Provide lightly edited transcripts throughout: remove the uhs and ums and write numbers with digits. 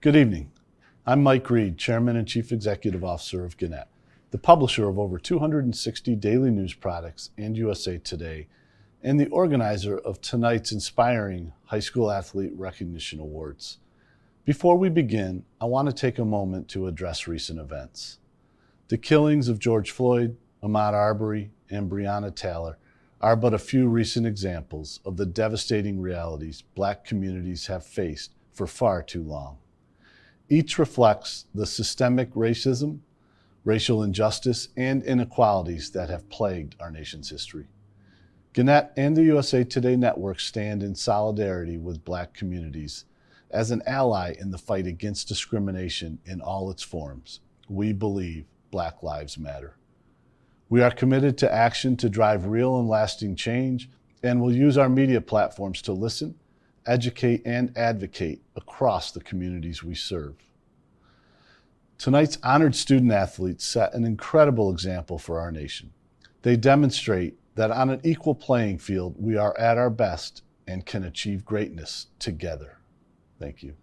Good evening. I'm Mike Reed, Chairman and Chief Executive Officer of Gannett, the publisher of over 260 daily news products and USA Today, and the organizer of tonight's inspiring High School Athlete Recognition Awards. Before we begin, I want to take a moment to address recent events. The killings of George Floyd, Ahmaud Arbery, and Breonna Taylor are but a few recent examples of the devastating realities Black communities have faced for far too long. Each reflects the systemic racism, racial injustice, and inequalities that have plagued our nation's history. Gannett and the USA Today Network stand in solidarity with Black communities as an ally in the fight against discrimination in all its forms. We believe Black lives matter. We are committed to action to drive real and lasting change, and will use our media platforms to listen, educate, and advocate across the communities we serve. Tonight's honored student athletes set an incredible example for our nation. They demonstrate that on an equal playing field, we are at our best and can achieve greatness together. Thank you.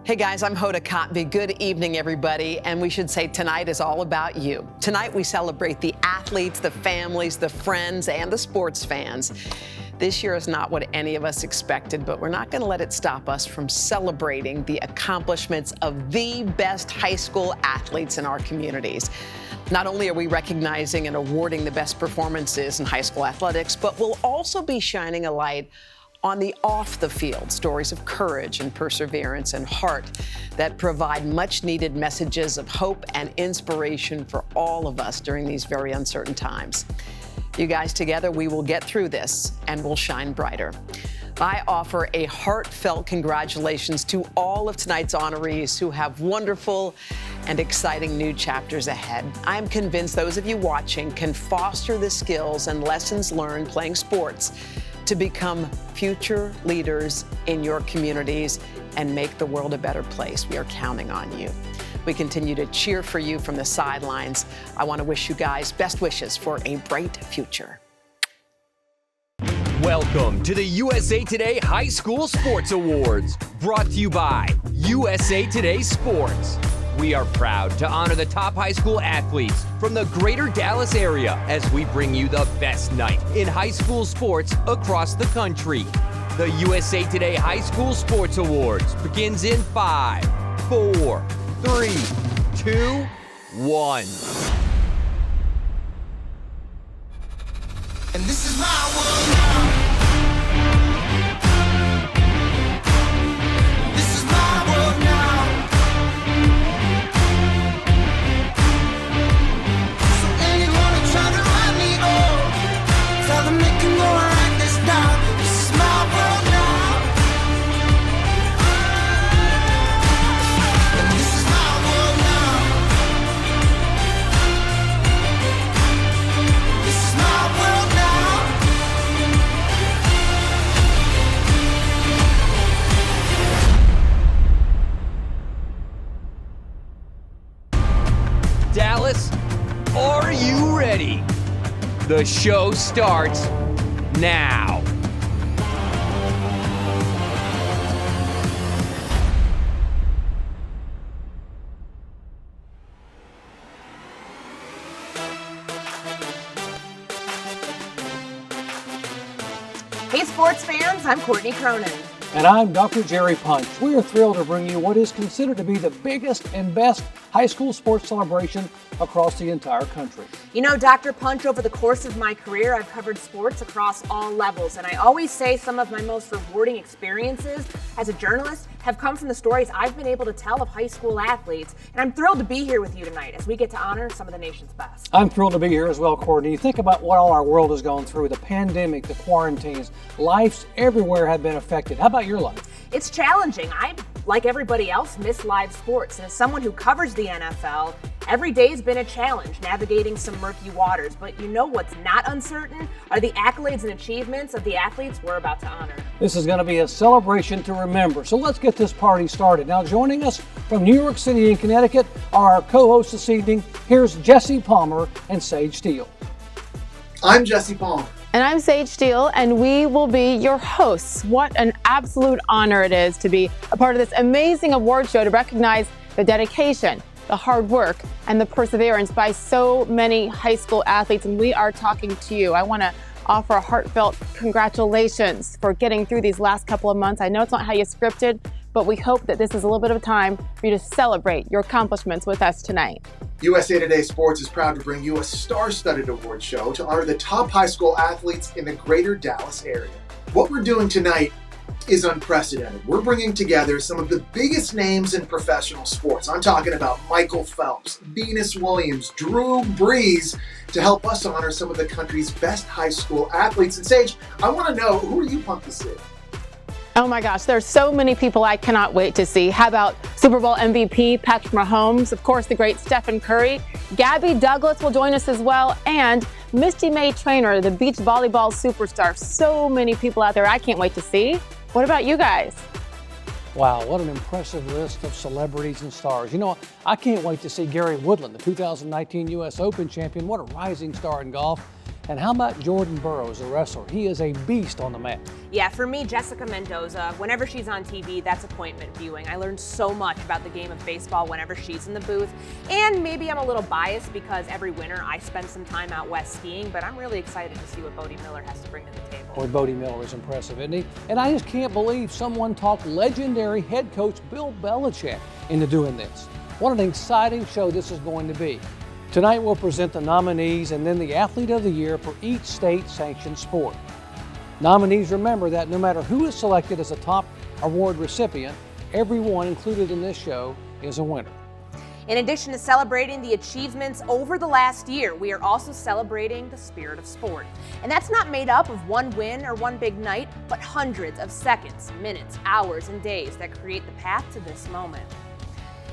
Hey guys, I'm Hoda Kotb. Good evening, everybody. And we should say tonight is all about you. Tonight we celebrate the athletes, the families, the friends, and the sports fans. This year is not what any of us expected, but we're not going to let it stop us from celebrating the accomplishments of the best high school athletes in our communities. Not only are we recognizing and awarding the best performances in high school athletics, but we'll also be shining a light on the off the field stories of courage and perseverance and heart that provide much needed messages of hope and inspiration for all of us during these very uncertain times. You guys, together we will get through this and we'll shine brighter. I offer a heartfelt congratulations to all of tonight's honorees who have wonderful and exciting new chapters ahead. I am convinced those of you watching can foster the skills and lessons learned playing sports to become future leaders in your communities and make the world a better place. We are counting on you. We continue to cheer for you from the sidelines. I want to wish you guys best wishes for a bright future. Welcome to the USA Today High School Sports Awards, brought to you by USA Today Sports. We are proud to honor the top high school athletes from the greater Dallas area as we bring you the best night in high school sports across the country. The USA Today High School Sports Awards begins in 5, 4, 3, 2, 1. And this is my world now. This is my world now. So anyone who try to write me off, tell them they can go and write this down. This is my world now. And this is my world now. This is my world now. Dallas, are you ready? The show starts now. Hey sports fans, I'm Courtney Cronin. And I'm Dr. Jerry Punch. We are thrilled to bring you what is considered to be the biggest and best high school sports celebration across the entire country. You know, Dr. Punch, over the course of my career, I've covered sports across all levels. And I always say some of my most rewarding experiences as a journalist have come from the stories I've been able to tell of high school athletes. And I'm thrilled to be here with you tonight as we get to honor some of the nation's best. I'm thrilled to be here as well, Courtney. You think about what all our world has gone through, the pandemic, the quarantines, lives everywhere have been affected. How about your life? It's challenging. I, like everybody else, miss live sports. And as someone who covers the NFL, every day's been a challenge navigating some murky waters. But you know what's not uncertain are the accolades and achievements of the athletes we're about to honor. This is going to be a celebration to remember. So let's get this party started. Now, joining us from New York City and Connecticut are our co-hosts this evening. Here's Jesse Palmer and Sage Steele. I'm Jesse Palmer. And I'm Sage Steele, and we will be your hosts. What an absolute honor it is to be a part of this amazing award show to recognize the dedication, the hard work, and the perseverance by so many high school athletes. And we are talking to you. I want to offer a heartfelt congratulations for getting through these last couple of months. I know it's not how you scripted, but we hope that this is a little bit of time for you to celebrate your accomplishments with us tonight. USA Today Sports is proud to bring you a star-studded award show to honor the top high school athletes in the greater Dallas area. What we're doing tonight is unprecedented. We're bringing together some of the biggest names in professional sports. I'm talking about Michael Phelps, Venus Williams, Drew Brees, to help us honor some of the country's best high school athletes. And Sage, I want to know, who are you pumped to see? Oh my gosh, there's so many people I cannot wait to see. How about Super Bowl MVP Patrick Mahomes, of course the great Stephen Curry, Gabby Douglas will join us as well, and Misty May Traynor, the beach volleyball superstar. So many people out there I can't wait to see. What about you guys? Wow, what an impressive list of celebrities and stars. You know, I can't wait to see Gary Woodland, the 2019 U.S. Open champion. What a rising star in golf. And how about Jordan Burroughs, the wrestler? He is a beast on the mat. Yeah, for me, Jessica Mendoza, whenever she's on TV, that's appointment viewing. I learned so much about the game of baseball whenever she's in the booth. And maybe I'm a little biased because every winter I spend some time out west skiing, but I'm really excited to see what Bodie Miller has to bring to the table. Boy, Bodie Miller is impressive, isn't he? And I just can't believe someone talked legendary head coach Bill Belichick into doing this. What an exciting show this is going to be. Tonight we'll present the nominees and then the Athlete of the Year for each state-sanctioned sport. Nominees remember that no matter who is selected as a top award recipient, everyone included in this show is a winner. In addition to celebrating the achievements over the last year, we are also celebrating the spirit of sport. And that's not made up of one win or one big night, but hundreds of seconds, minutes, hours, and days that create the path to this moment.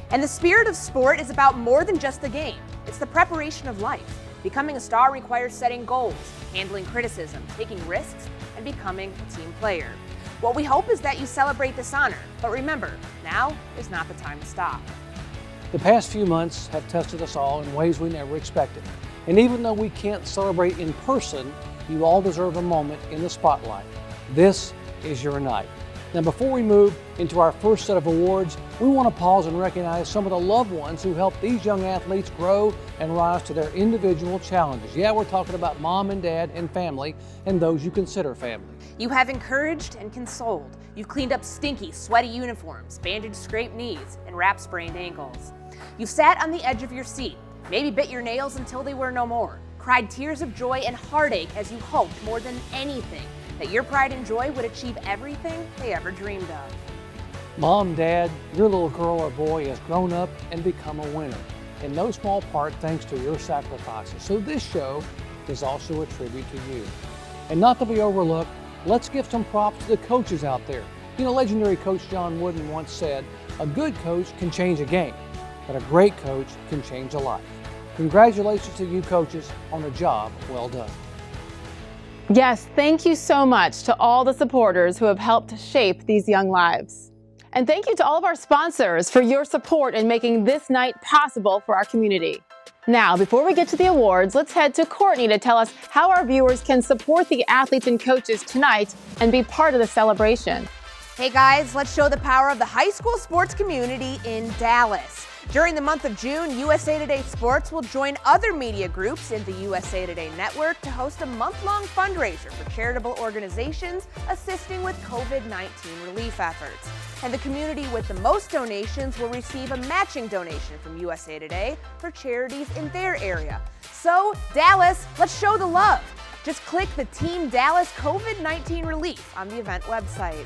And the spirit of sport is about more than just the game. It's the preparation of life. Becoming a star requires setting goals, handling criticism, taking risks, and becoming a team player. What we hope is that you celebrate this honor, but remember, now is not the time to stop. The past few months have tested us all in ways we never expected. And even though we can't celebrate in person, you all deserve a moment in the spotlight. This is your night. Now, before we move into our first set of awards, we want to pause and recognize some of the loved ones who helped these young athletes grow and rise to their individual challenges. Yeah, we're talking about mom and dad and family and those you consider family. You have encouraged and consoled. You've cleaned up stinky, sweaty uniforms, bandaged scraped knees, and wrapped sprained ankles. You've sat on the edge of your seat, maybe bit your nails until they were no more, cried tears of joy and heartache as you hoped more than anything that your pride and joy would achieve everything they ever dreamed of. Mom, Dad, your little girl or boy has grown up and become a winner, in no small part thanks to your sacrifices. So this show is also a tribute to you. And not to be overlooked, let's give some props to the coaches out there. You know, legendary coach John Wooden once said, a good coach can change a game, but a great coach can change a life. Congratulations to you coaches on a job well done. Yes, thank you so much to all the supporters who have helped shape these young lives. And thank you to all of our sponsors for your support in making this night possible for our community. Now, before we get to the awards, let's head to Courtney to tell us how our viewers can support the athletes and coaches tonight and be part of the celebration. Hey guys, let's show the power of the high school sports community in Dallas. During the month of June, USA Today Sports will join other media groups in the USA Today network to host a month-long fundraiser for charitable organizations assisting with COVID-19 relief efforts. And the community with the most donations will receive a matching donation from USA Today for charities in their area. So, Dallas, let's show the love. Just click the Team Dallas COVID-19 Relief on the event website.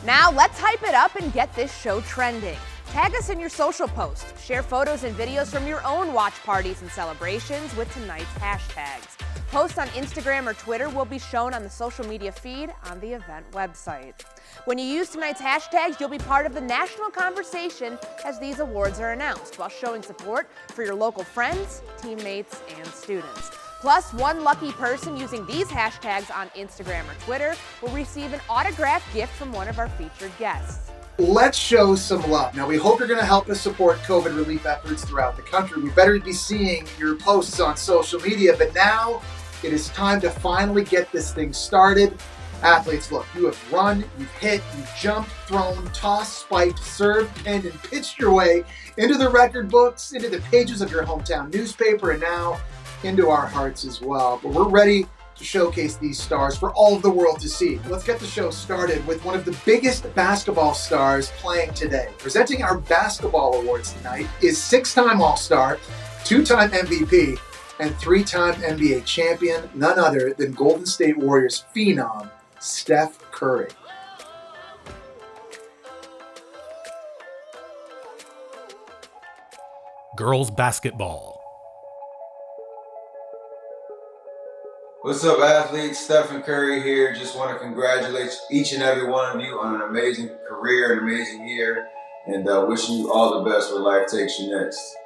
Now, let's hype it up and get this show trending. Tag us in your social posts. Share photos and videos from your own watch parties and celebrations with tonight's hashtags. Posts on Instagram or Twitter will be shown on the social media feed on the event website. When you use tonight's hashtags, you'll be part of the national conversation as these awards are announced, while showing support for your local friends, teammates, and students. Plus, one lucky person using these hashtags on Instagram or Twitter will receive an autographed gift from one of our featured guests. Let's show some love. Now, we hope you're going to help us support COVID relief efforts throughout the country. We better be seeing your posts on social media, but now It is time to finally get this thing started. Athletes, look, you have run, you've hit, you've jumped, thrown, tossed, spiked, served, pinned, and pitched your way into the record books, into the pages of your hometown newspaper, and now into our hearts as well. But we're ready to showcase these stars for all of the world to see. Let's get the show started with one of the biggest basketball stars playing today. Presenting our basketball awards tonight is 6-time All-Star, 2-time MVP, and 3-time NBA champion, none other than Golden State Warriors phenom, Steph Curry. Girls basketball. What's up, athletes? Stephen Curry here. Just want to congratulate each and every one of you on an amazing career, an amazing year, and wishing you all the best where life takes you next.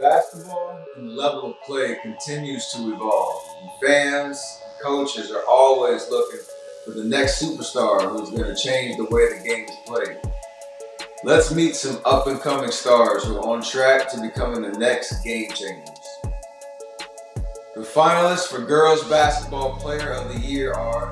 Basketball and the level of play continues to evolve. And fans, coaches are always looking for the next superstar who's going to change the way the game is played. Let's meet some up-and-coming stars who are on track to becoming the next game changers. The finalists for Girls Basketball Player of the Year are...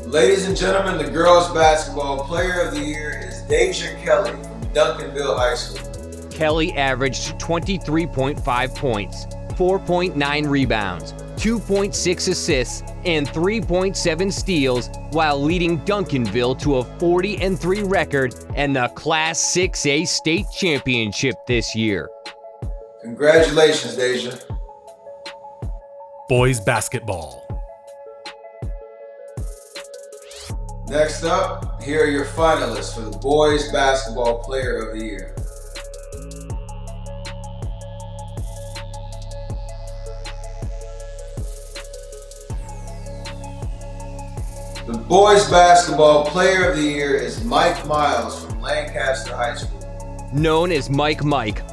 Ladies and gentlemen, the Girls Basketball Player of the Year is Deja Kelly from Duncanville High School. Kelly averaged 23.5 points, 4.9 rebounds, 2.6 assists, and 3.7 steals while leading Duncanville to a 40-3 record and the Class 6A state championship this year. Congratulations, Deja. Boys basketball. Next up, here are your finalists for the Boys Basketball Player of the Year. The Boys Basketball Player of the Year is Mike Miles from Lancaster High School. Known as Mike,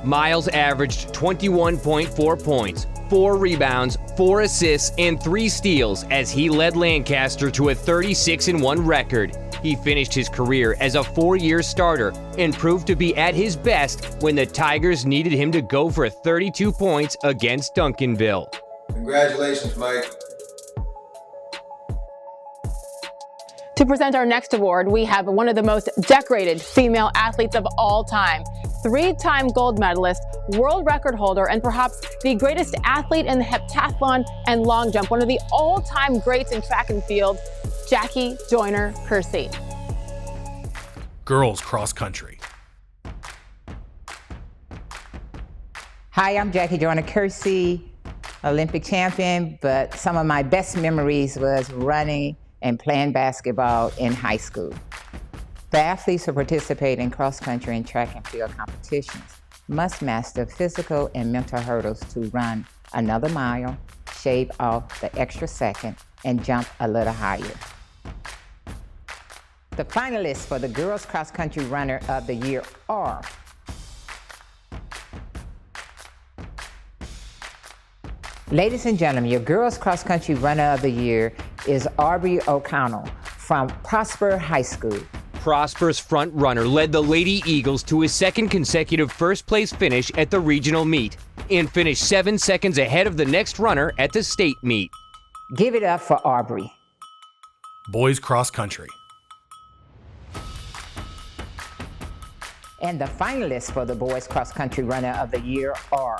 Miles averaged 21.4 points, 4 rebounds, 4 assists, and 3 steals as he led Lancaster to a 36-1 record. He finished his career as a 4-year starter and proved to be at his best when the Tigers needed him to go for 32 points against Duncanville. Congratulations, Mike. To present our next award, we have one of the most decorated female athletes of all time, 3-time gold medalist, world record holder, and perhaps the greatest athlete in the heptathlon and long jump, one of the all-time greats in track and field, Jackie Joyner-Kersee. Girls cross country. Hi, I'm Jackie Joyner-Kersee, Olympic champion, but some of my best memories was running and playing basketball in high school. The athletes who participate in cross-country and track and field competitions must master physical and mental hurdles to run another mile, shave off the extra second, and jump a little higher. The finalists for the Girls Cross Country Runner of the Year are Ladies and gentlemen, your Girls Cross Country Runner of the Year is Aubrey O'Connell from Prosper High School. Prosper's front runner led the Lady Eagles to his second consecutive first-place finish at the regional meet and finished 7 seconds ahead of the next runner at the state meet. Give it up for Aubrey. Boys cross country. And the finalists for the Boys Cross Country Runner of the Year are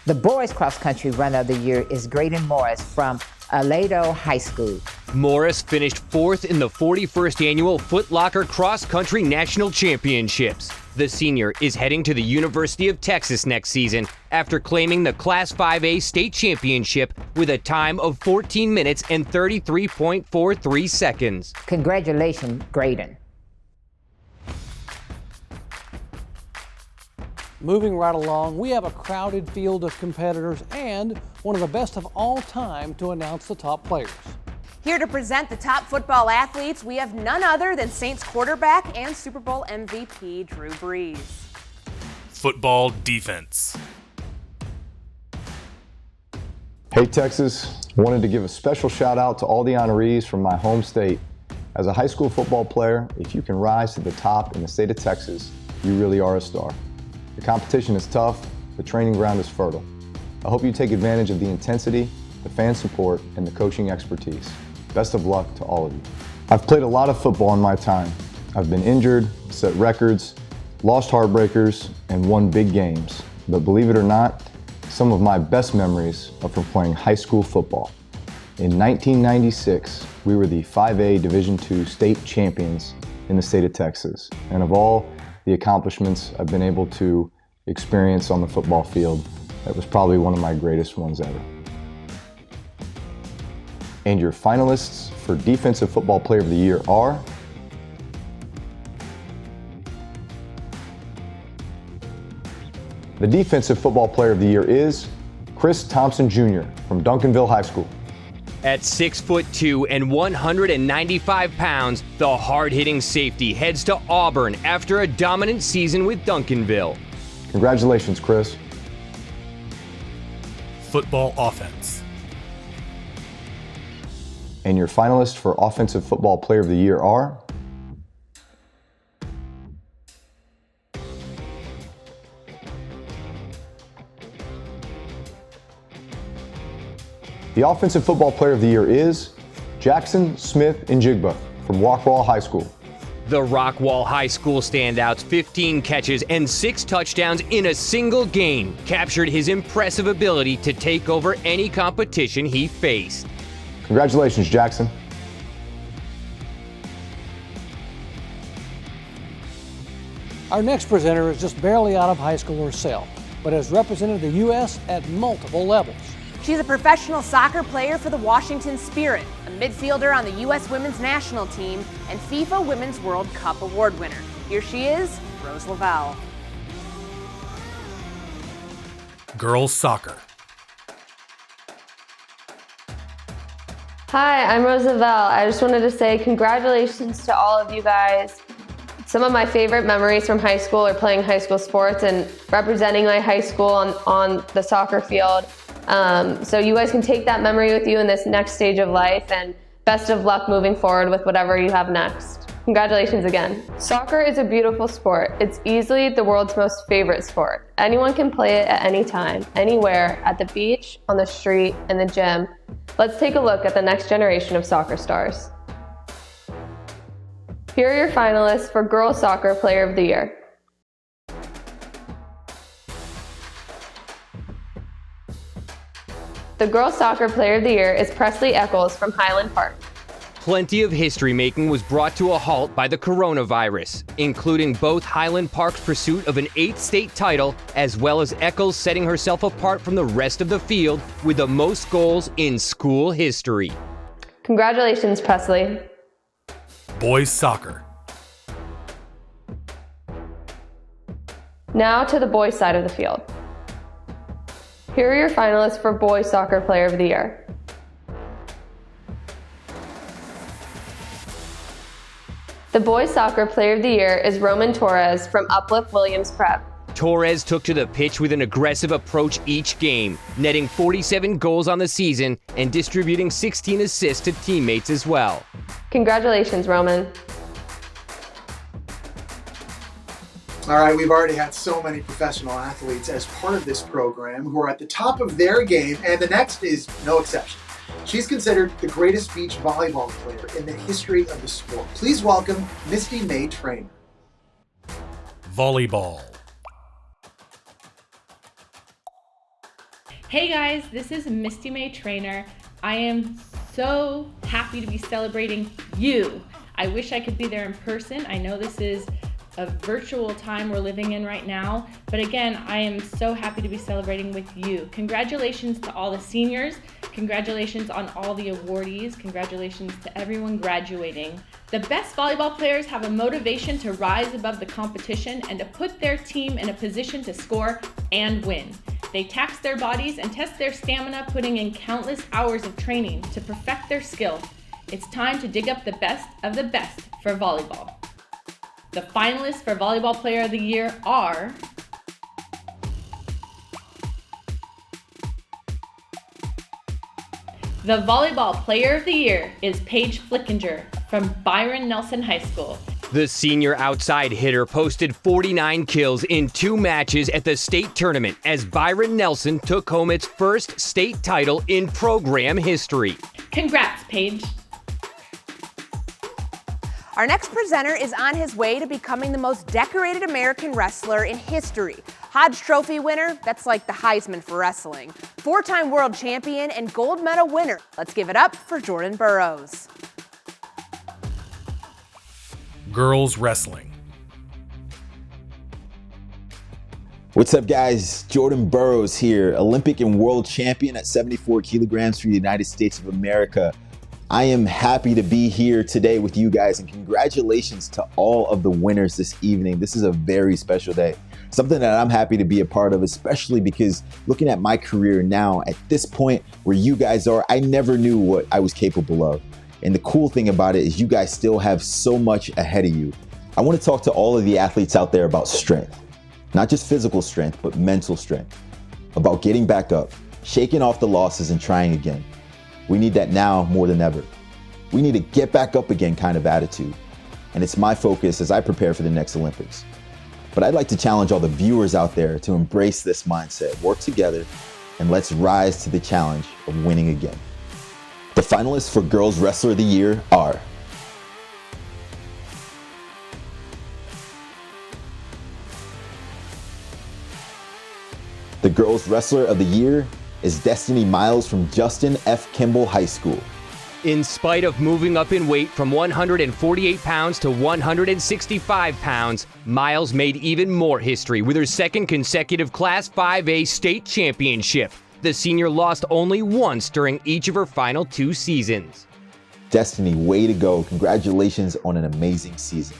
The Boys Cross Country Runner of the Year is Graydon Morris from Aledo High School. Morris finished 4th in the 41st Annual Foot Locker Cross Country National Championships. The senior is heading to the University of Texas next season after claiming the Class 5A state championship with a time of 14 minutes and 33.43 seconds. Congratulations, Graydon. Moving right along, we have a crowded field of competitors and one of the best of all time to announce the top players. Here to present the top football athletes, we have none other than Saints quarterback and Super Bowl MVP Drew Brees. Football defense. Hey Texas, wanted to give a special shout out to all the honorees from my home state. As a high school football player, if you can rise to the top in the state of Texas, you really are a star. The competition is tough, the training ground is fertile. I hope you take advantage of the intensity, the fan support, and the coaching expertise. Best of luck to all of you. I've played a lot of football in my time. I've been injured, set records, lost heartbreakers, and won big games. But believe it or not, some of my best memories are from playing high school football. In 1996, we were the 5A Division II state champions in the state of Texas. And of all the accomplishments I've been able to experience on the football field, that was probably one of my greatest ones ever. And your finalists for Defensive Football Player of the Year are the Defensive Football Player of the Year is Chris Thompson Jr. from Duncanville High School. At 6'2" and 195 pounds, the hard-hitting safety heads to Auburn after a dominant season with Duncanville. Congratulations, Chris. Football offense. And your finalists for Offensive Football Player of the Year are the Offensive Football Player of the Year is Jackson Smith Njigba from Rockwall High School. The Rockwall High School standouts' 15 catches and 6 touchdowns in a single game captured his impressive ability to take over any competition he faced. Congratulations, Jackson. Our next presenter is just barely out of high school herself, but has represented the U.S. at multiple levels. She's a professional soccer player for the Washington Spirit, a midfielder on the U.S. women's national team, and FIFA Women's World Cup award winner. Here she is, Rose Lavelle. Girls soccer. Hi, I'm Rose Lavelle. I just wanted to say congratulations to all of you guys. Some of my favorite memories from high school are playing high school sports and representing my high school on the soccer field. So you guys can take that memory with you in this next stage of life, and best of luck moving forward with whatever you have next. Congratulations again. Soccer is a beautiful sport. It's easily the world's most favorite sport. Anyone can play it at any time, anywhere, at the beach, on the street, in the gym. Let's take a look at the next generation of soccer stars. Here are your finalists for Girls Soccer Player of the Year. The Girls Soccer Player of the Year is Presley Eccles from Highland Park. Plenty of history making was brought to a halt by the coronavirus, including both Highland Park's pursuit of an 8th state title, as well as Eccles setting herself apart from the rest of the field with the most goals in school history. Congratulations, Presley. Boys soccer. Now to the boys' side of the field. Here are your finalists for Boys Soccer Player of the Year. The Boys Soccer Player of the Year is Roman Torres from Uplift Williams Prep. Torres took to the pitch with an aggressive approach each game, netting 47 goals on the season and distributing 16 assists to teammates as well. Congratulations, Roman. All right, we've already had so many professional athletes as part of this program who are at the top of their game, and the next is no exception. She's considered the greatest beach volleyball player in the history of the sport. Please welcome Misty May Trainer. Volleyball. Hey guys, this is Misty May Trainer. I am so happy to be celebrating you. I wish I could be there in person. I know this is a virtual time we're living in right now, but again, I am so happy to be celebrating with you. Congratulations to all the seniors. Congratulations on all the awardees. Congratulations to everyone graduating. The best volleyball players have a motivation to rise above the competition and to put their team in a position to score and win. They tax their bodies and test their stamina, putting in countless hours of training to perfect their skill. It's time to dig up the best of the best for volleyball. The finalists for Volleyball Player of the Year are the Volleyball Player of the Year is Paige Flickinger from Byron Nelson High School. The senior outside hitter posted 49 kills in 2 matches at the state tournament as Byron Nelson took home its first state title in program history. Congrats, Paige. Our next presenter is on his way to becoming the most decorated American wrestler in history. Hodge Trophy winner, that's like the Heisman for wrestling. 4-time world champion and gold medal winner. Let's give it up for Jordan Burroughs. Girls wrestling. What's up, guys? Jordan Burroughs here, Olympic and world champion at 74 kilograms for the United States of America. I am happy to be here today with you guys, and congratulations to all of the winners this evening. This is a very special day, something that I'm happy to be a part of, especially because looking at my career now, at this point where you guys are, I never knew what I was capable of. And the cool thing about it is you guys still have so much ahead of you. I want to talk to all of the athletes out there about strength, not just physical strength, but mental strength, about getting back up, shaking off the losses and trying again. We need that now more than ever. We need a get back up again kind of attitude. And it's my focus as I prepare for the next Olympics. But I'd like to challenge all the viewers out there to embrace this mindset, work together, and let's rise to the challenge of winning again. The finalists for Girls Wrestler of the Year are the Girls Wrestler of the Year is Destiny Miles from Justin F. Kimball High School. In spite of moving up in weight from 148 pounds to 165 pounds, Miles made even more history with her second consecutive Class 5A state championship. The senior lost only once during each of her final 2 seasons. Destiny, way to go. Congratulations on an amazing season.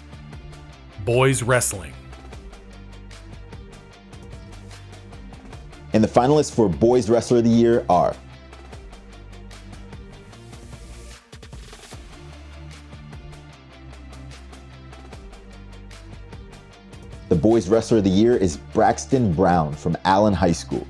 Boys wrestling. And the finalists for Boys Wrestler of the Year are the Boys Wrestler of the Year is Braxton Brown from Allen High School.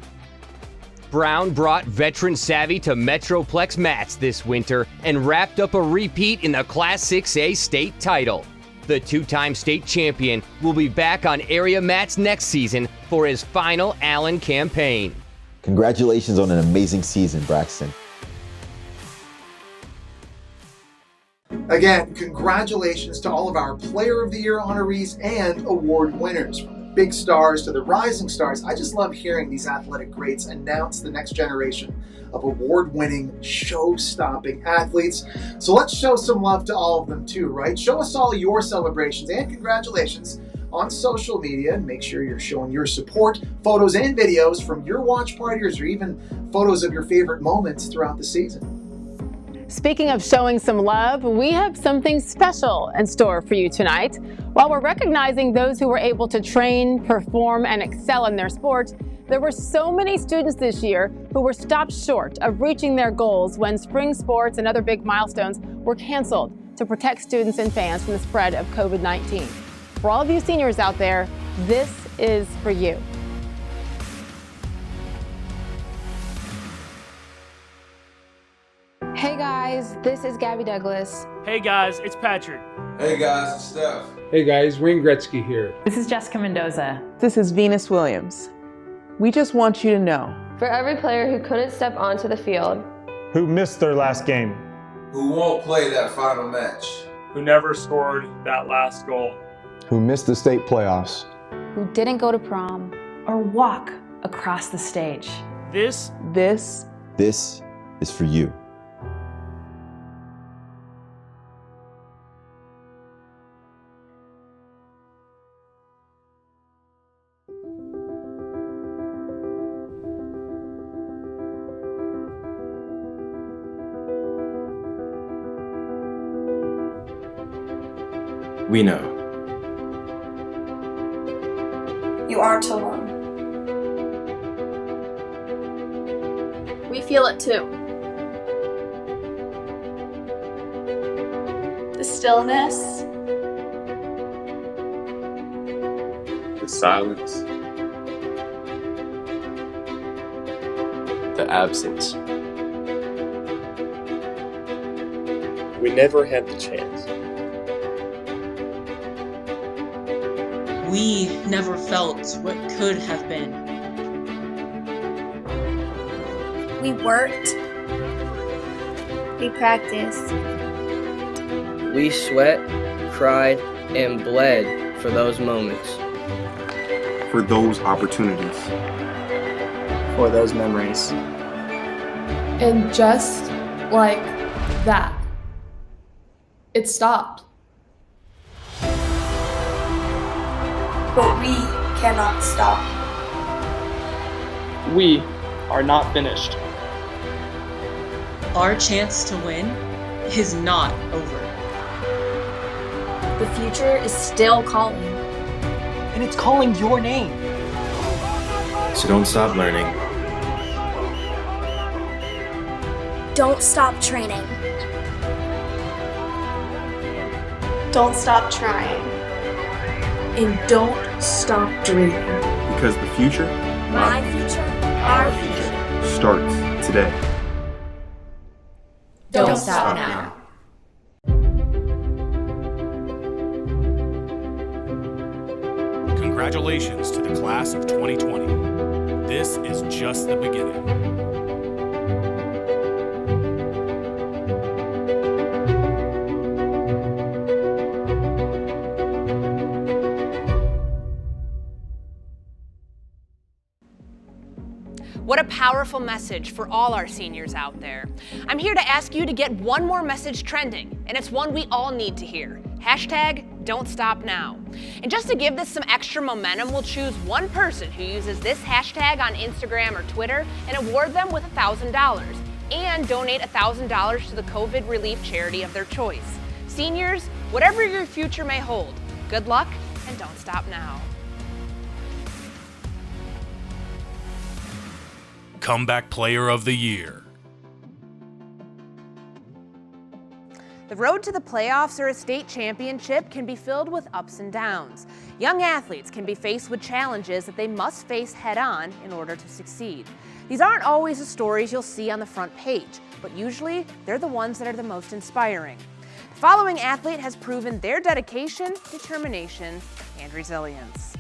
Brown brought veteran savvy to Metroplex mats this winter and wrapped up a repeat in the Class 6A state title. The 2-time state champion will be back on area mats next season for his final Allen campaign. Congratulations on an amazing season, Braxton. Again, congratulations to all of our Player of the Year honorees and award winners. From the big stars to the rising stars, I just love hearing these athletic greats announce the next generation of award-winning, show-stopping athletes. So let's show some love to all of them too, right? Show us all your celebrations and congratulations on social media, and make sure you're showing your support, photos and videos from your watch parties, or even photos of your favorite moments throughout the season. Speaking of showing some love, we have something special in store for you tonight. While we're recognizing those who were able to train, perform, and excel in their sport, there were so many students this year who were stopped short of reaching their goals when spring sports and other big milestones were canceled to protect students and fans from the spread of COVID-19. For all of you seniors out there, this is for you. Hey guys, this is Gabby Douglas. Hey guys, it's Patrick. Hey guys, it's Steph. Hey guys, Wayne Gretzky here. This is Jessica Mendoza. This is Venus Williams. We just want you to know. For every player who couldn't step onto the field, who missed their last game, who won't play that final match, who never scored that last goal, who missed the state playoffs, who didn't go to prom, or walk across the stage. This is for you. We know. You aren't alone. We feel it too. The stillness. The silence. The absence. We never had the chance. We never felt what could have been. We worked. We practiced. We sweat, cried, and bled for those moments. For those opportunities. For those memories. And just like that, it stopped. But we cannot stop. We are not finished. Our chance to win is not over. The future is still calling. And it's calling your name. So don't stop learning. Don't stop training. Don't stop trying. And don't stop dreaming. Because the future, My future, our future, starts today. Don't stop now. Congratulations to the class of 2020. This is just the beginning. What a powerful message for all our seniors out there. I'm here to ask you to get one more message trending, and it's one we all need to hear. #Don't Stop Now. And just to give this some extra momentum, we'll choose one person who uses this hashtag on Instagram or Twitter and award them with $1,000 and donate $1,000 to the COVID relief charity of their choice. Seniors, whatever your future may hold, good luck and don't stop now. Comeback Player of the Year. The road to the playoffs or a state championship can be filled with ups and downs. Young athletes can be faced with challenges that they must face head-on in order to succeed. These aren't always the stories you'll see on the front page, but usually they're the ones that are the most inspiring. The following athlete has proven their dedication, determination, and resilience.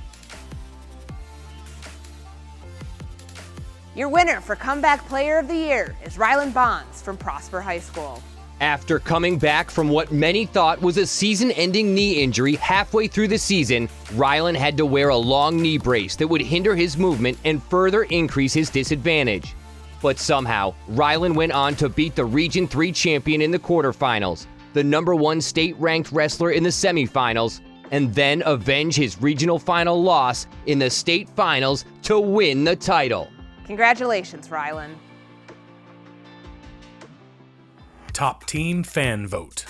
Your winner for Comeback Player of the Year is Rylan Bonds from Prosper High School. After coming back from what many thought was a season-ending knee injury halfway through the season, Rylan had to wear a long knee brace that would hinder his movement and further increase his disadvantage. But somehow, Rylan went on to beat the Region 3 champion in the quarterfinals, the #1 state-ranked wrestler in the semifinals, and then avenge his regional final loss in the state finals to win the title. Congratulations, Rylan. Top Team Fan Vote.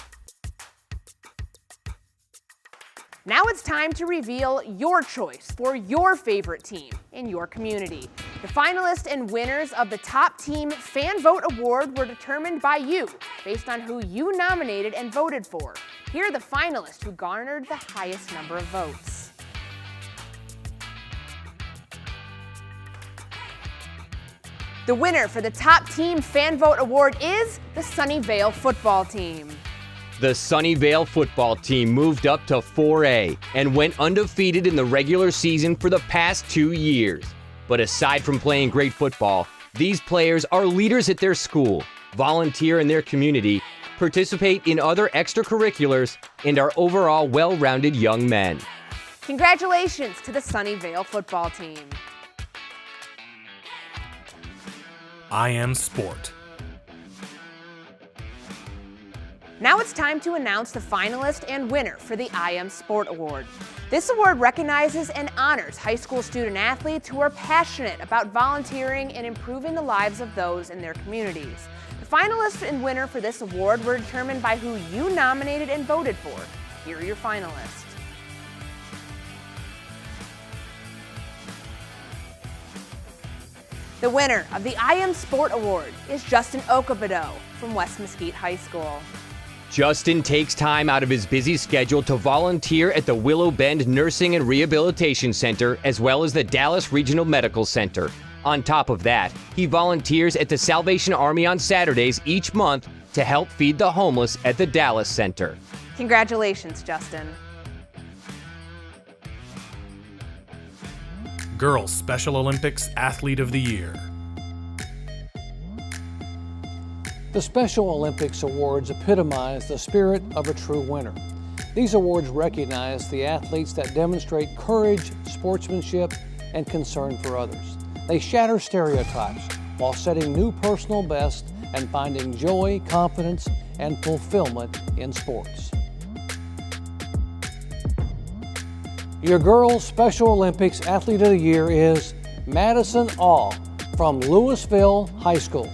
Now it's time to reveal your choice for your favorite team in your community. The finalists and winners of the Top Team Fan Vote Award were determined by you based on who you nominated and voted for. Here are the finalists who garnered the highest number of votes. The winner for the Top Team Fan Vote Award is the Sunnyvale football team. The Sunnyvale football team moved up to 4A and went undefeated in the regular season for the past 2 years. But aside from playing great football, these players are leaders at their school, volunteer in their community, participate in other extracurriculars, and are overall well-rounded young men. Congratulations to the Sunnyvale football team. I Am Sport. Now it's time to announce the finalist and winner for the I Am Sport Award. This award recognizes and honors high school student athletes who are passionate about volunteering and improving the lives of those in their communities. The finalist and winner for this award were determined by who you nominated and voted for. Here are your finalists. The winner of the I Am Sport Award is Justin Okabodo from West Mesquite High School. Justin takes time out of his busy schedule to volunteer at the Willow Bend Nursing and Rehabilitation Center as well as the Dallas Regional Medical Center. On top of that, he volunteers at the Salvation Army on Saturdays each month to help feed the homeless at the Dallas Center. Congratulations, Justin. Girls Special Olympics Athlete of the Year. The Special Olympics Awards epitomize the spirit of a true winner. These awards recognize the athletes that demonstrate courage, sportsmanship, and concern for others. They shatter stereotypes while setting new personal bests and finding joy, confidence, and fulfillment in sports. Your Girls Special Olympics Athlete of the Year is Madison Awe from Louisville High School.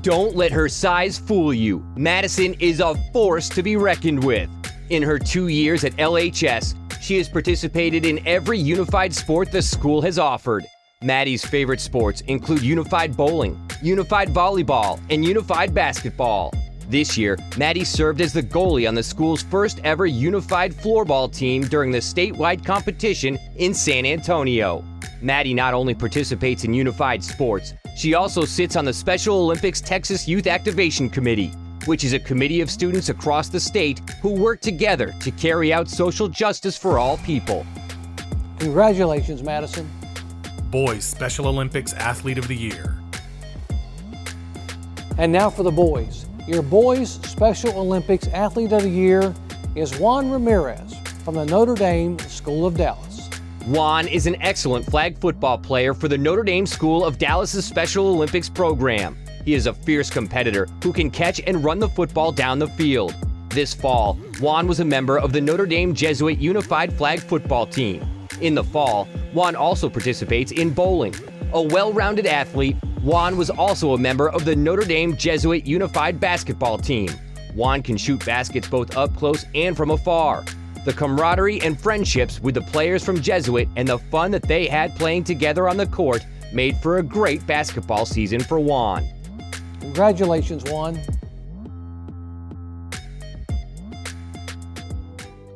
Don't let her size fool you. Madison is a force to be reckoned with. In her 2 years at LHS, she has participated in every unified sport the school has offered. Maddie's favorite sports include unified bowling, unified volleyball, and unified basketball. This year, Maddie served as the goalie on the school's first ever unified floorball team during the statewide competition in San Antonio. Maddie not only participates in unified sports, she also sits on the Special Olympics Texas Youth Activation Committee, which is a committee of students across the state who work together to carry out social justice for all people. Congratulations, Madison. Boys Special Olympics Athlete of the Year. And now for the boys. Your Boys Special Olympics Athlete of the Year is Juan Ramirez from the Notre Dame School of Dallas. Juan is an excellent flag football player for the Notre Dame School of Dallas's Special Olympics program. He is a fierce competitor who can catch and run the football down the field. This fall, Juan was a member of the Notre Dame Jesuit Unified Flag Football Team. In the fall, Juan also participates in bowling. A well-rounded athlete, Juan was also a member of the Notre Dame Jesuit Unified Basketball Team. Juan can shoot baskets both up close and from afar. The camaraderie and friendships with the players from Jesuit and the fun that they had playing together on the court made for a great basketball season for Juan. Congratulations, Juan.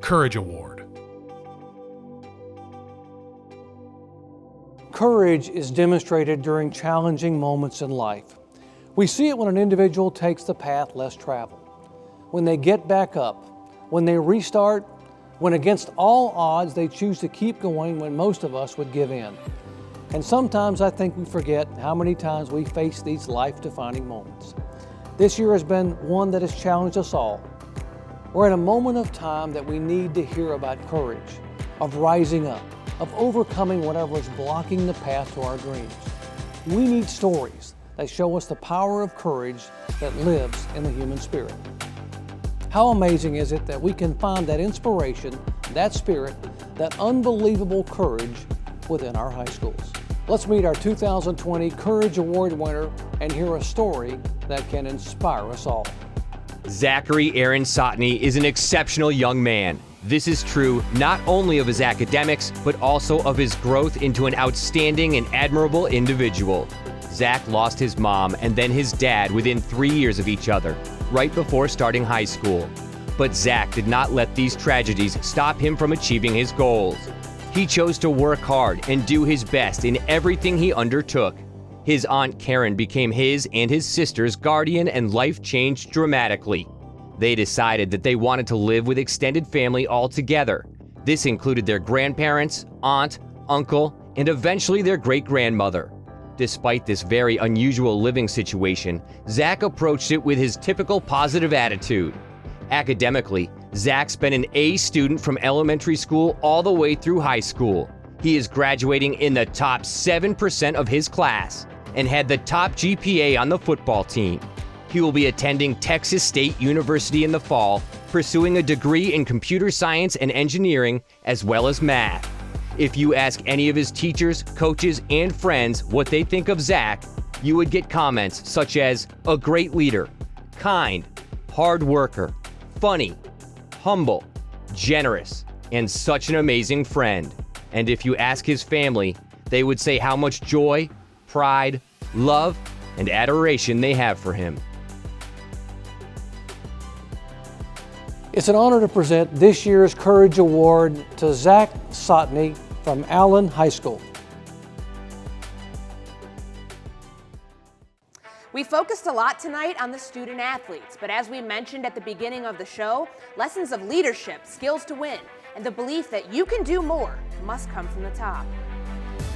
Courage Award. Courage is demonstrated during challenging moments in life. We see it when an individual takes the path less traveled, when they get back up, when they restart, when against all odds they choose to keep going when most of us would give in. And sometimes I think we forget how many times we face these life-defining moments. This year has been one that has challenged us all. We're in a moment of time that we need to hear about courage, of rising up, of overcoming whatever is blocking the path to our dreams. We need stories that show us the power of courage that lives in the human spirit. How amazing is it that we can find that inspiration, that spirit, that unbelievable courage within our high schools. Let's meet our 2020 Courage Award winner and hear a story that can inspire us all. Zachary Aaron Sotney is an exceptional young man. This is true not only of his academics, but also of his growth into an outstanding and admirable individual. Zach lost his mom and then his dad within 3 years of each other, right before starting high school. But Zach did not let these tragedies stop him from achieving his goals. He chose to work hard and do his best in everything he undertook. His Aunt Karen became his and his sister's guardian, and life changed dramatically. They decided that they wanted to live with extended family altogether. This included their grandparents, aunt, uncle, and eventually their great-grandmother. Despite this very unusual living situation, Zach approached it with his typical positive attitude. Academically, Zach's been an A student from elementary school all the way through high school. He is graduating in the top 7% of his class and had the top GPA on the football team. He will be attending Texas State University in the fall, pursuing a degree in computer science and engineering, as well as math. If you ask any of his teachers, coaches, and friends what they think of Zach, you would get comments such as a great leader, kind, hard worker, funny, humble, generous, and such an amazing friend. And if you ask his family, they would say how much joy, pride, love, and adoration they have for him. It's an honor to present this year's Courage Award to Zach Sotney from Allen High School. We focused a lot tonight on the student athletes, but as we mentioned at the beginning of the show, lessons of leadership, skills to win, and the belief that you can do more must come from the top.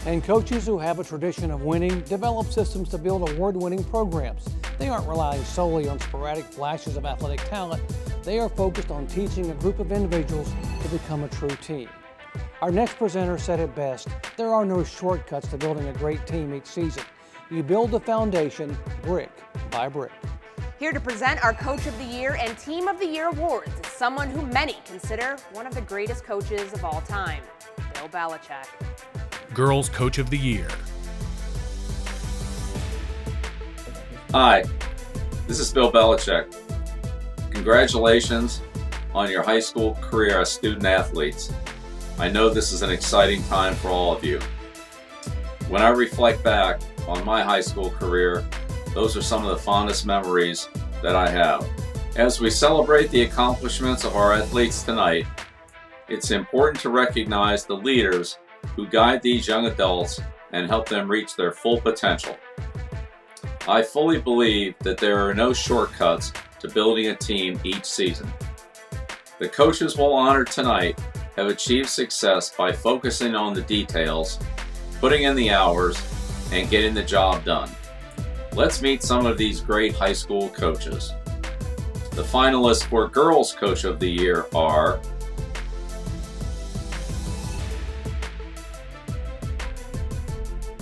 And coaches who have a tradition of winning develop systems to build award-winning programs. They aren't relying solely on sporadic flashes of athletic talent. They are focused on teaching a group of individuals to become a true team. Our next presenter said it best, there are no shortcuts to building a great team each season. You build the foundation brick by brick. Here to present our Coach of the Year and Team of the Year awards is someone who many consider one of the greatest coaches of all time, Bill Belichick. Girls Coach of the Year. Hi, this is Bill Belichick. Congratulations on your high school career as student athletes. I know this is an exciting time for all of you. When I reflect back on my high school career, those are some of the fondest memories that I have. As we celebrate the accomplishments of our athletes tonight, it's important to recognize the leaders who guide these young adults and help them reach their full potential. I fully believe that there are no shortcuts to building a team each season. The coaches we'll honor tonight have achieved success by focusing on the details, putting in the hours, and getting the job done. Let's meet some of these great high school coaches. The finalists for Girls Coach of the Year are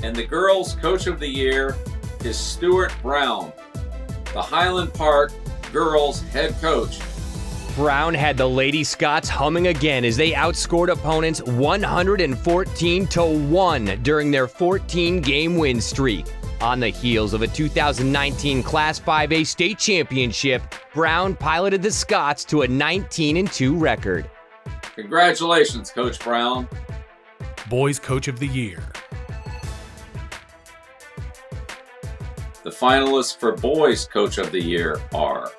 and the Girls Coach of the Year is Stuart Brown, the Highland Park Girls head coach. Brown had the Lady Scots humming again as they outscored opponents 114-1 during their 14-game win streak. On the heels of a 2019 Class 5A state championship, Brown piloted the Scots to a 19-2 record. Congratulations, Coach Brown. Boys Coach of the Year. The finalists for Boys Coach of the Year are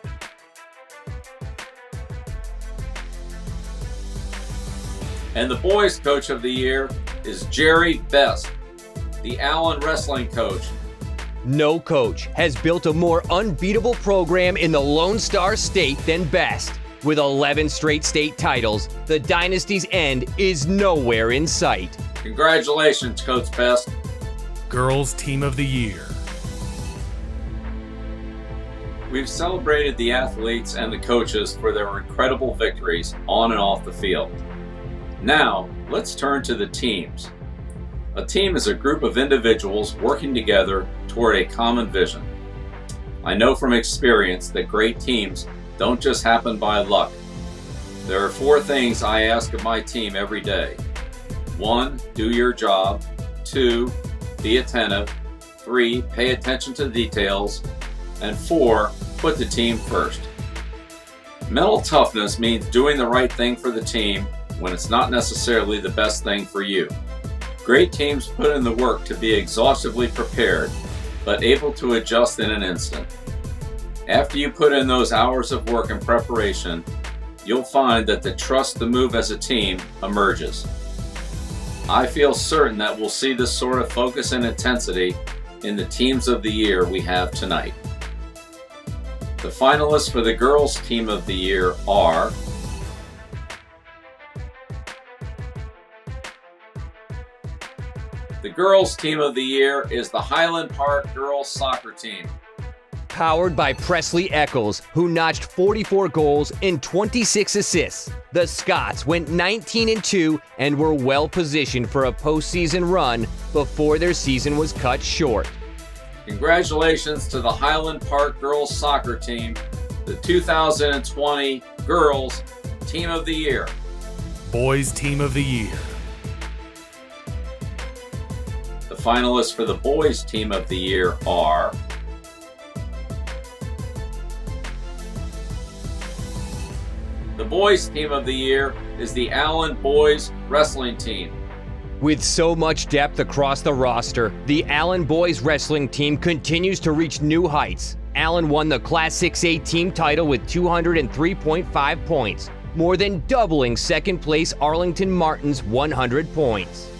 and the Boys Coach of the Year is Jerry Best, the Allen Wrestling coach. No coach has built a more unbeatable program in the Lone Star State than Best. With 11 straight state titles, the dynasty's end is nowhere in sight. Congratulations, Coach Best. Girls Team of the Year. We've celebrated the athletes and the coaches for their incredible victories on and off the field. Now, let's turn to the teams. A team is a group of individuals working together toward a common vision. I know from experience that great teams don't just happen by luck. There are 4 things I ask of my team every day. 1, do your job. 2, be attentive. 3, pay attention to the details. And 4, put the team first. Mental toughness means doing the right thing for the team when it's not necessarily the best thing for you. Great teams put in the work to be exhaustively prepared, but able to adjust in an instant. After you put in those hours of work and preparation, you'll find that the trust to move as a team emerges. I feel certain that we'll see this sort of focus and intensity in the teams of the year we have tonight. The finalists for the Girls Team of the Year are the Girls Team of the Year is the Highland Park Girls Soccer Team. Powered by Presley Eccles, who notched 44 goals and 26 assists. The Scots went 19-2 and were well positioned for a postseason run before their season was cut short. Congratulations to the Highland Park Girls Soccer Team, the 2020 Girls Team of the Year. Boys Team of the Year. The finalists for the Boys Team of the Year are the Boys Team of the Year is the Allen Boys Wrestling Team. With so much depth across the roster, the Allen Boys Wrestling Team continues to reach new heights. Allen won the Class 6A team title with 203.5 points, more than doubling second place Arlington Martin's 100 points.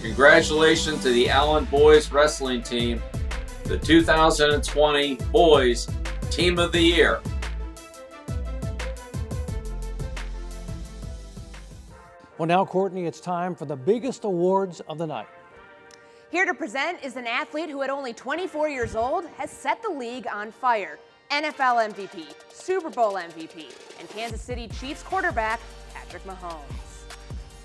Congratulations to the Allen Boys Wrestling Team, the 2020 Boys Team of the Year. Well, now, Courtney, it's time for the biggest awards of the night. Here to present is an athlete who at only 24 years old has set the league on fire. NFL MVP, Super Bowl MVP, and Kansas City Chiefs quarterback Patrick Mahomes.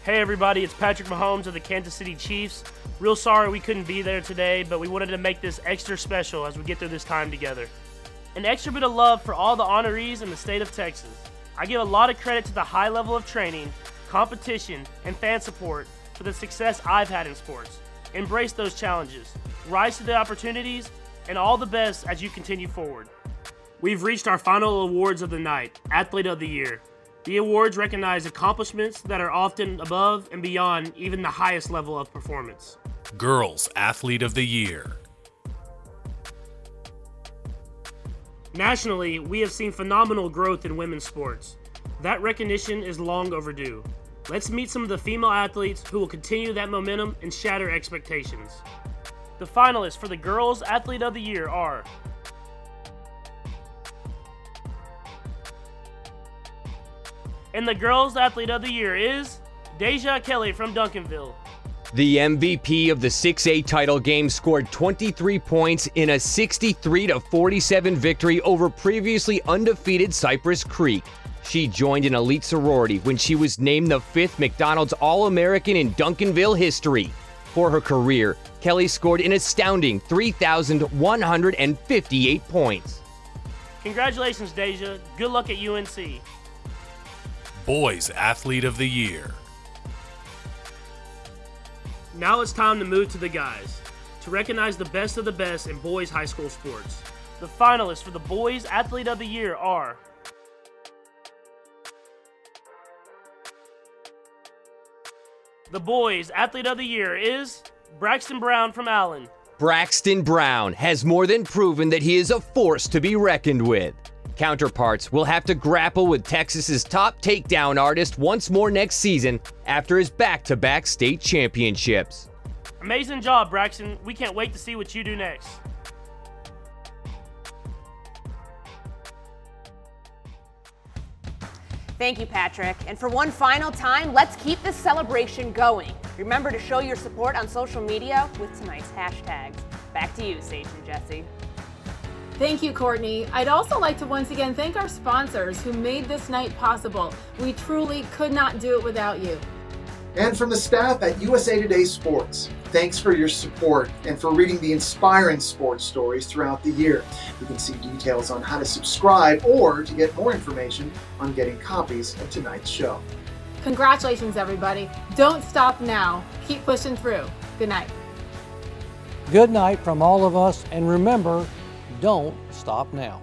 Hey everybody, it's Patrick Mahomes of the Kansas City Chiefs. Real sorry we couldn't be there today, but we wanted to make this extra special as we get through this time together. An extra bit of love for all the honorees in the state of Texas. I give a lot of credit to the high level of training, competition, and fan support for the success I've had in sports. Embrace those challenges, rise to the opportunities, and all the best as you continue forward. We've reached our final awards of the night, Athlete of the Year. The awards recognize accomplishments that are often above and beyond even the highest level of performance. Girls Athlete of the Year. Nationally, we have seen phenomenal growth in women's sports. That recognition is long overdue. Let's meet some of the female athletes who will continue that momentum and shatter expectations. The finalists for the Girls Athlete of the Year are and the Girls Athlete of the Year is Deja Kelly from Duncanville. The MVP of the 6A title game scored 23 points in a 63-47 victory over previously undefeated Cypress Creek. She joined an elite sorority when she was named the 5th McDonald's All-American in Duncanville history. For her career, Kelly scored an astounding 3,158 points. Congratulations, Deja. Good luck at UNC. Boys Athlete of the Year. Now it's time to move to the guys, to recognize the best of the best in boys high school sports. The finalists for the Boys Athlete of the Year are the Boys Athlete of the Year is Braxton Brown from Allen. Braxton Brown has more than proven that he is a force to be reckoned with. Counterparts will have to grapple with Texas's top takedown artist once more next season after his back-to-back state championships. Amazing job, Braxton. We can't wait to see what you do next. Thank you, Patrick. And for one final time, let's keep this celebration going. Remember to show your support on social media with tonight's hashtags. Back to you, Sage and Jesse. Thank you, Courtney. I'd also like to once again thank our sponsors who made this night possible. We truly could not do it without you. And from the staff at USA Today Sports, thanks for your support and for reading the inspiring sports stories throughout the year. You can see details on how to subscribe or to get more information on getting copies of tonight's show. Congratulations, everybody. Don't stop now. Keep pushing through. Good night. Good night from all of us, and remember, don't stop now.